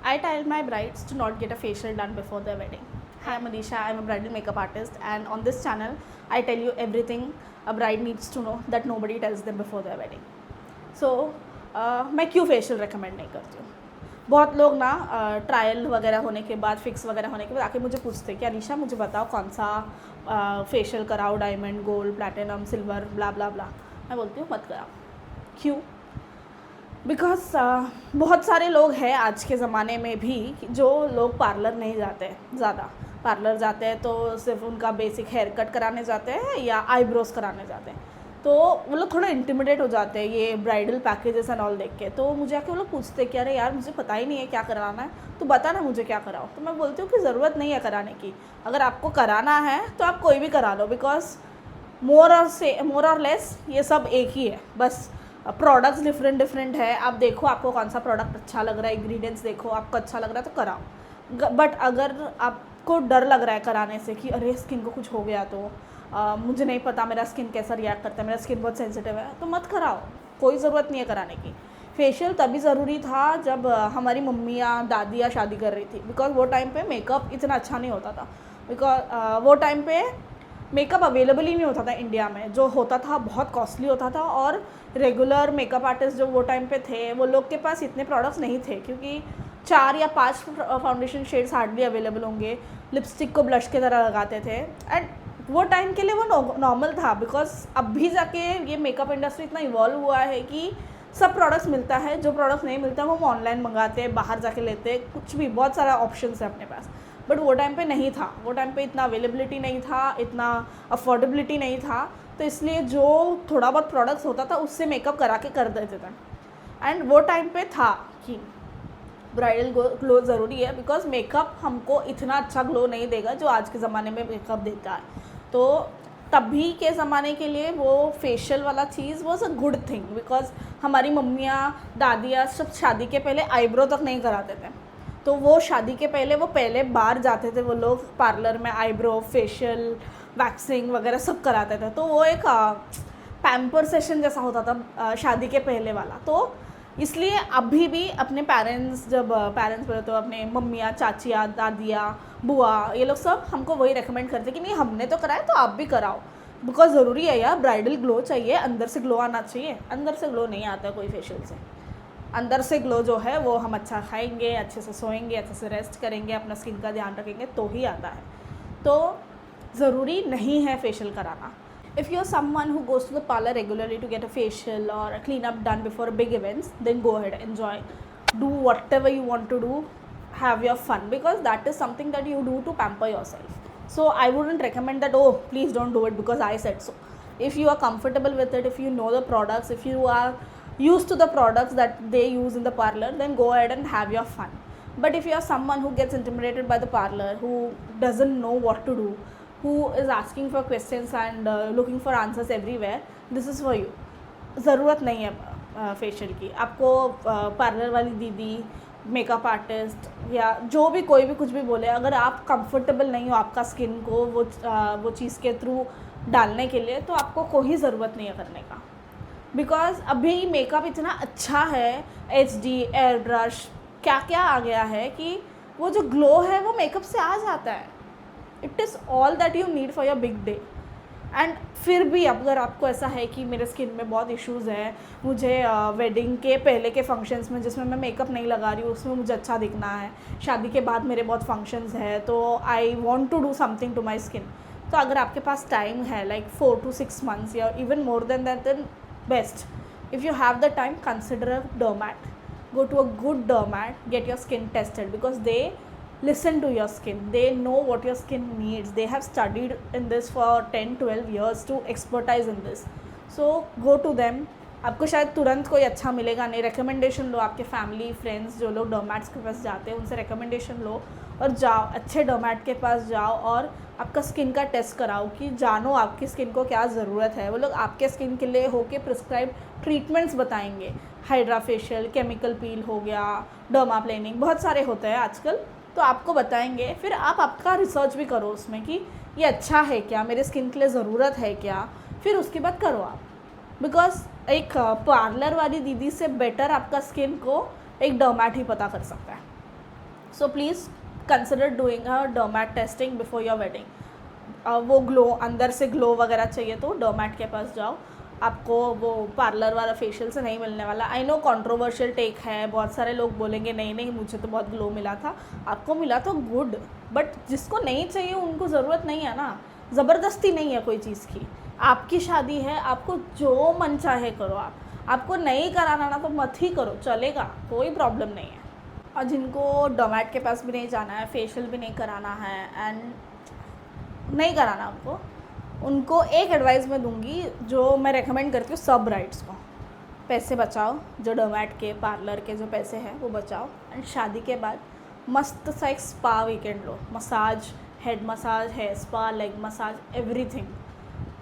I tell my brides to not get a facial done before their wedding. Hi, I'm Manisha. I'm a bridal makeup artist, and on this channel, I tell you everything a bride needs to know that nobody tells them before their wedding. So, मैं क्यों facial recommend नहीं करती हूँ. बहुत लोग ना trial वगैरह होने के बाद, फिक्स वगैरह होने के बाद आके मुझे पूछते हैं कि अनीशा मुझे बताओ कौन सा फेशियल कराओ, डायमंड, गोल्ड, प्लैटिनम, सिल्वर, ब्ला ब्ला ब्ला. मैं बोलती हूँ मत कराओ. क्यों? बिकॉज बहुत सारे लोग हैं आज के ज़माने में भी जो लोग पार्लर नहीं जाते हैं. ज़्यादा पार्लर जाते हैं तो सिर्फ उनका बेसिक हेयर कट कराने जाते हैं या आईब्रोज कराने जाते हैं. तो वो लोग थोड़ा इंटिमिडेट हो जाते हैं ये ब्राइडल पैकेजेस एंड ऑल देख के. तो मुझे आके वो लोग पूछते हैं कि अरे यार मुझे पता ही नहीं है क्या कराना है, तो बता ना मुझे क्या कराओ. तो मैं बोलती हूँ कि ज़रूरत नहीं है कराने की. अगर आपको कराना है तो आप कोई भी करा लो, बिकॉज मोर और लेस ये सब एक ही है. बस प्रोडक्ट्स डिफरेंट है. आप देखो आपको कौन सा प्रोडक्ट अच्छा लग रहा है, इंग्रेडिएंट्स देखो आपको अच्छा लग रहा है तो कराओ. बट अगर आपको डर लग रहा है कराने से कि अरे स्किन को कुछ हो गया तो मुझे नहीं पता मेरा स्किन कैसा रिएक्ट करता है, मेरा स्किन बहुत सेंसिटिव है, तो मत कराओ. कोई ज़रूरत नहीं है कराने की. फेशियल तभी ज़रूरी था जब हमारी मम्मियाँ दादियाँ शादी कर रही थी, बिकॉज वो टाइम पे मेकअप इतना अच्छा नहीं होता था. बिकॉज वो टाइम पे मेकअप अवेलेबल ही नहीं होता था इंडिया में. जो होता था बहुत कॉस्टली होता था, और रेगुलर मेकअप आर्टिस्ट जो वो टाइम पे थे वो लोग के पास इतने प्रोडक्ट्स नहीं थे, क्योंकि 4 या 5 फाउंडेशन शेड्स हार्डली अवेलेबल होंगे. लिपस्टिक को ब्लश की तरह लगाते थे, एंड वो टाइम के लिए वो नॉर्मल था. बिकॉज अभी जाके ये मेकअप इंडस्ट्री इतना इवॉल्व हुआ है कि सब प्रोडक्ट्स मिलता है. जो प्रोडक्ट्स नहीं मिलता वो हम ऑनलाइन मंगाते हैं, बाहर जाके लेते हैं, कुछ भी बहुत सारा ऑप्शंस है अपने पास. बट वो टाइम पे नहीं था. वो टाइम पे इतना अवेलेबिलिटी नहीं था, इतना अफोर्डेबिलिटी नहीं था. तो इसलिए जो थोड़ा बहुत प्रोडक्ट्स होता था उससे मेकअप करा के कर देते थे. एंड वो टाइम पे था कि ब्राइडल ग्लो ज़रूरी है, बिकॉज मेकअप हमको इतना अच्छा ग्लो नहीं देगा जो आज के ज़माने में मेकअप देता है. तो तभी के ज़माने के लिए वो फेशियल वाला चीज़ was a good thing, because हमारी मम्मियाँ दादियाँ सब शादी के पहले आईब्रो तक नहीं कराते थे. तो वो शादी के पहले वो पहले बाहर जाते थे वो लोग पार्लर में, आईब्रो, फेशियल, वैक्सिंग वगैरह सब कराते थे. तो वो एक पैम्पर सेशन जैसा होता था शादी के पहले वाला. तो इसलिए अभी भी अपने पेरेंट्स, जब पेरेंट्स बोले तो अपने मम्मियाँ, चाचियाँ, दादियाँ, बुआ, ये लोग सब हमको वही रेकमेंड करते कि नहीं हमने तो कराया तो आप भी कराओ. बिकॉज ज़रूरी है यार, ब्राइडल ग्लो चाहिए, अंदर से ग्लो आना चाहिए. अंदर से ग्लो नहीं आता कोई फेशियल से. अंदर से ग्लो जो है वो हम अच्छा खाएंगे, अच्छे से सोएंगे, अच्छे से रेस्ट करेंगे, अपना स्किन का ध्यान रखेंगे तो ही आता है. तो ज़रूरी नहीं है फेशियल कराना. If you're someone who goes to the parlor regularly to get a facial or a cleanup done before big events, then go ahead, enjoy, do whatever you want to do, have your fun, because that is something that you do to pamper yourself. So I wouldn't recommend that, oh please don't do it because I said so. If you are comfortable with it, if you know the products, if you are used to the products that they use in the parlor, then go ahead and have your fun. But if you are someone who gets intimidated by the parlor, who doesn't know what to do, who is asking for questions and looking for answers everywhere, this is for you. ज़रूरत नहीं है facial की. आपको parlour वाली दीदी, makeup artist या जो भी कोई भी कुछ भी बोले, अगर आप कंफर्टेबल नहीं हो आपका स्किन को वो चीज़ के थ्रू डालने के लिए, तो आपको कोई ज़रूरत नहीं है करने का. बिकॉज अभी मेकअप इतना अच्छा है, HD, एयर ब्रश, क्या क्या आ गया है कि वो जो ग्लो है वो मेकअप से आ जाता है. It is all that you need for your big day. And फिर भी अगर आपको ऐसा है कि मेरे स्किन में बहुत इश्यूज़ हैं, मुझे वेडिंग के पहले के फंक्शंस में जिसमें मैं मेकअप नहीं लगा रही हूँ उसमें मुझे अच्छा दिखना है, शादी के बाद मेरे बहुत फंक्शंस हैं, तो I want to do something to my skin. तो अगर आपके पास टाइम है लाइक 4 to 6 months या even more than that, then best. If you have the time, consider a dermat. Go to a good dermat, get your skin tested, because they listen to your skin. They know what your skin needs. They have studied in this for 10-12 years to expertise in this. So go to them. आपको शायद तुरंत कोई अच्छा मिलेगा नहीं. Recommendation लो, आपके family friends जो लोग डर्मैट्स के पास जाते हैं उनसे रिकमेंडेशन लो और जाओ, अच्छे डर्मैट के पास जाओ और आपका स्किन का टेस्ट कराओ कि जानो आपकी स्किन को क्या ज़रूरत है. वो लोग आपके स्किन के लिए होके प्रिस्क्राइब ट्रीटमेंट्स बताएंगे. हाइड्रा फेशियल, केमिकल पील हो गया, डर्मा प्लेनिंग, बहुत सारे होते हैं आजकल, तो आपको बताएंगे. फिर आप आपका रिसर्च भी करो उसमें कि ये अच्छा है क्या, मेरे स्किन के लिए ज़रूरत है क्या, फिर उसके बाद करो आप. बिकॉज एक पार्लर वाली दीदी से बेटर आपका स्किन को एक डर्मैट ही पता कर सकता है. So please consider doing a डर्मैट testing before your wedding. वो ग्लो, अंदर से ग्लो वगैरह चाहिए तो डर्मैट के पास जाओ. आपको वो पार्लर वाला फेशियल से नहीं मिलने वाला. आई नो कंट्रोवर्शियल टेक है, बहुत सारे लोग बोलेंगे नहीं नहीं मुझे तो बहुत ग्लो मिला था. आपको मिला तो गुड, बट जिसको नहीं चाहिए उनको ज़रूरत नहीं है ना. ज़बरदस्ती नहीं है कोई चीज़ की. आपकी शादी है, आपको जो मन चाहे करो. आपको नहीं कराना ना तो मत ही करो, चलेगा, कोई प्रॉब्लम नहीं है. और जिनको डर्मैट के पास भी नहीं जाना है, फेशियल भी नहीं कराना है एंड नहीं कराना आपको, उनको एक एडवाइस मैं दूंगी जो मैं रेकमेंड करती हूँ सब ब्राइड्स को. पैसे बचाओ, जो डर्मैट के पार्लर के जो पैसे हैं वो बचाओ. एंड शादी के बाद मस्त सा एक स्पा वीकेंड लो. Massage, head massage, hair spa, leg massage, everything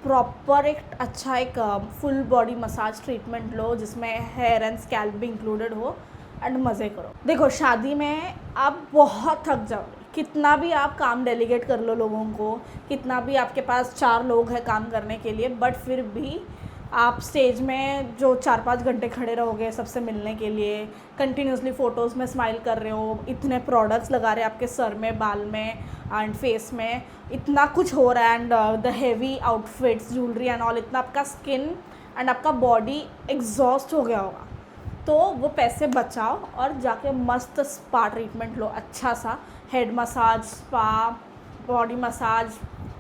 proper. एक अच्छा एक फुल बॉडी मसाज ट्रीटमेंट लो जिसमें हेयर एंड स्कैल्प भी इंक्लूडेड हो एंड मज़े करो. देखो शादी में आप बहुत थक जाओगे, कितना भी आप काम डेलीगेट कर लो लोगों को, कितना भी आपके पास 4 लोग हैं काम करने के लिए, बट फिर भी आप स्टेज में जो 4-5 घंटे खड़े रहोगे सबसे मिलने के लिए, कंटिन्यूसली फ़ोटोज़ में स्माइल कर रहे हो, इतने प्रोडक्ट्स लगा रहे हैं आपके सर में, बाल में एंड फेस में, इतना कुछ हो रहा है and the heavy outfits, jewellery and all, इतना आपका स्किन एंड आपका बॉडी एग्जॉस्ट हो गया होगा. तो वो पैसे बचाओ और जाके मस्त स्पा ट्रीटमेंट लो. अच्छा सा head massage, spa, body massage,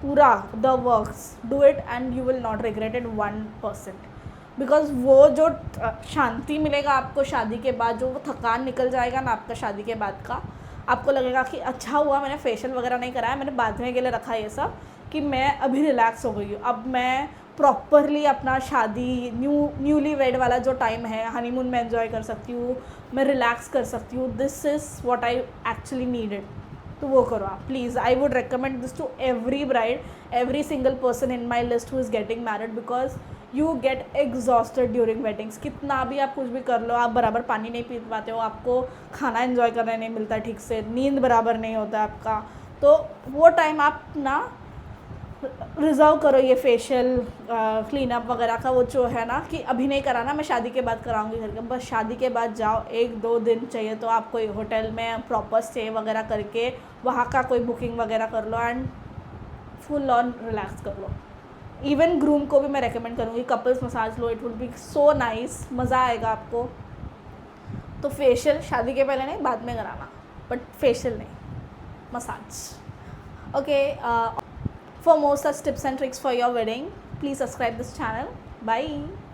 पूरा the works. Do it and you will not regret it 1%. Because वो जो शांति मिलेगा आपको शादी के बाद, जो वो थकान निकल जाएगा ना आपका शादी के बाद का, आपको लगेगा कि अच्छा हुआ मैंने फेशियल वगैरह नहीं कराया, मैंने बाद में के लिए रखा ये सब, कि मैं अभी रिलैक्स हो गई हूँ. अब मैं प्रॉपरली अपना शादी न्यूली वेड वाला जो टाइम है, हनीमून में एंजॉय कर सकती हूँ, मैं रिलैक्स कर सकती हूँ. This is what I actually needed. तो वो करो आप please. I would recommend this to every bride, every single person in my list who is getting married, because you get exhausted during weddings. कितना भी आप कुछ भी कर लो, आप बराबर पानी नहीं पी पाते हो, आपको खाना एंजॉय करने नहीं मिलता ठीक से, नींद बराबर नहीं होता आपका. तो वो टाइम आप ना रिजर्व करो ये फेशियल क्लीनअप वगैरह का. वो जो है ना कि अभी नहीं कराना, मैं शादी के बाद कराऊंगी करके, बस शादी के बाद जाओ. 1-2 दिन चाहिए तो आप कोई होटल में प्रॉपर स्टे वगैरह करके वहाँ का कोई बुकिंग वगैरह कर लो एंड फुल ऑन रिलैक्स कर लो. इवन ग्रूम को भी मैं रेकमेंड करूँगी couples massage low. It will be so nice, मज़ा आएगा आपको. तो फेशियल शादी के पहले नहीं, बाद में कराना, बट फेशियल नहीं, massage. Okay, for more such tips and tricks for your wedding, please subscribe this channel. Bye.